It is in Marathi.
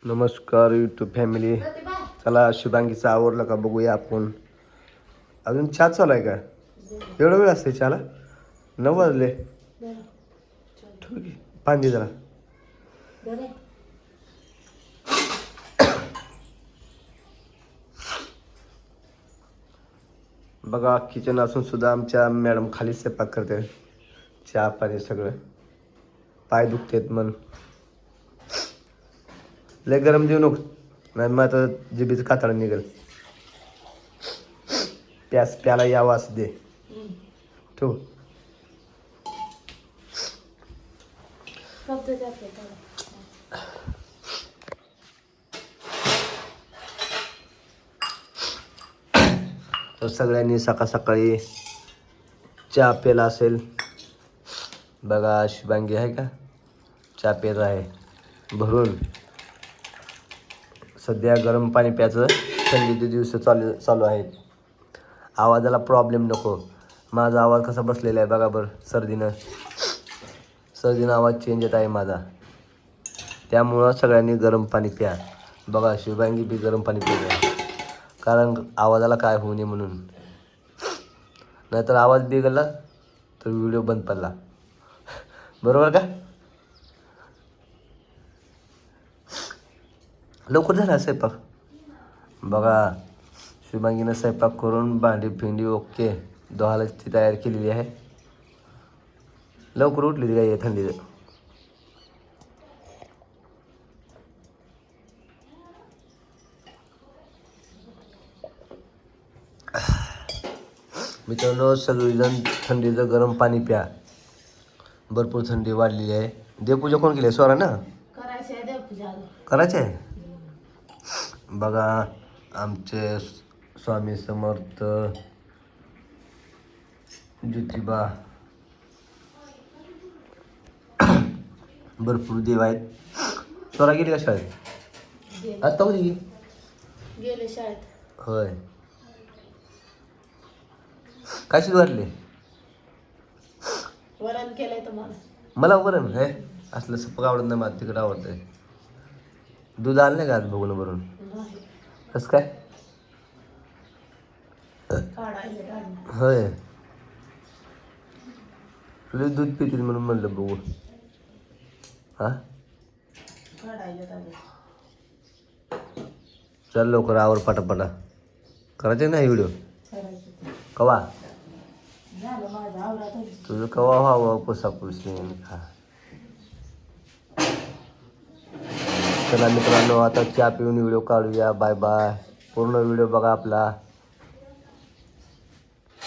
नमस्कार यूट्यूब फॅमिली. चला शुभांगीचा आवडला का बघूया आपण. अजून चहा चालू आहे का? एवढा वेळ असते चहाला? 9 वाजले. ठीक आहे, पाणी दे जरा. बघा किचन असून सुद्धा आमच्या मॅडम खाली स्वयंपाक करते. चहा पाणी सगळं. पाय दुखतेत मन. लय गरम देऊ नको, नाही मग आता जिबीचं कातडं निघेल. प्याला यावं असं दे. ठेव. तर सगळ्यांनी सकाळ सकाळी चहा प्यायला असेल. बघा शुभांगी आहे का, चहा पेत आहे भरून. सध्या गरम पाणी प्यायचं, थंडीचे दिवस चालू आहेत. आवाजाला प्रॉब्लेम नको. माझा आवाज कसा बसलेला आहे बघा बरं. सर्दीनं आवाज चेंज येत आहे माझा. त्यामुळं सगळ्यांनी गरम पाणी प्या. बघा शुभांगी बी गरम पाणी पिते, कारण आवाजाला काय होऊ नये म्हणून. नाहीतर आवाज बिघडला तर व्हिडिओ बंद पडला. बरोबर का? लवकर झाला स्वयंपाक. बघा शुभांगीनं स्वयंपाक करून भांडी फिंडी ओके धुवायची तयारी केलेली आहे. लवकर उठली काय थंडीचं. मित्रांनो सगळीजण थंडीचं गरम पाणी प्या. भरपूर थंडी वाढलेली आहे. देवपूजा कोण केली? स्वरा ना करायची आहे. बघा आमचे स्वामी समर्थ ज्योतिबा भरपूर देव आहेत. स्वरा गेली का शाळेत? आता होती गेले शाळेत. होय. काय शिकू घातले? वरण केलंय तुम्हाला. मला वरण आहे असलं सपक आवडत नाही. मला तिकडं आवडतंय. दूध आलं नाही का आज बघून भरून? कसं काय? होय. तुला दूध पितील म्हणून म्हणलं बघू. हा चल लवकर आवर पटापटा. करायचे नाही व्हिडिओ कवा तुझं कवा व्हावं पुसापुशी खा. चला मित्रांनो आता चहा पिऊन व्हिडिओ काढूया. Bye bye. पूर्ण व्हिडिओ बघा आपला.